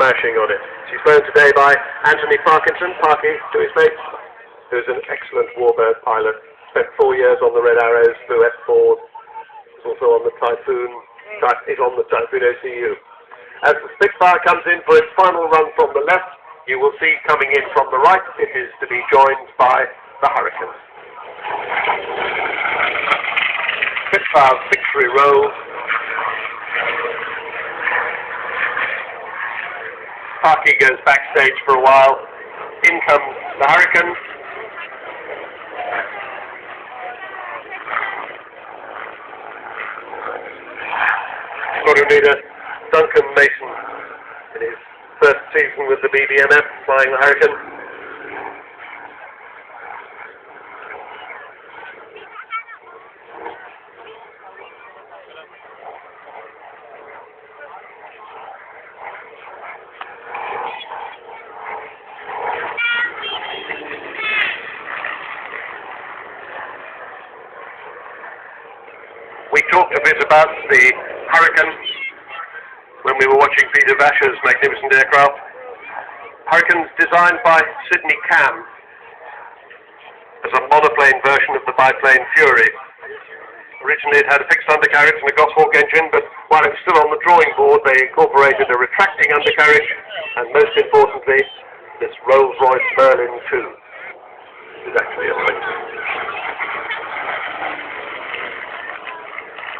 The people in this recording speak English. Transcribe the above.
smashing on it. She's flown today by Anthony Parkinson, Parky to his mates, who's an excellent warbird pilot. Spent 4 years on the Red Arrows, flew F4, is also on the Typhoon, is on the Typhoon OCU. As the Spitfire comes in for its final run from the left, you will see coming in from the right, it is to be joined by the Hurricane. Spitfire's victory roll. Parky goes backstage for a while. In comes the Hurricane. Squadron leader Duncan Mason in his first season with the BBMF, flying the Hurricane. We talked a bit about the Hurricane when we were watching Peter Vasher's magnificent aircraft. Hurricane's designed by Sidney Cam as a monoplane version of the biplane Fury. Originally it had a fixed undercarriage and a Goshawk engine, but while it was still on the drawing board they incorporated a retracting undercarriage and most importantly this Rolls-Royce Merlin 2. This is actually a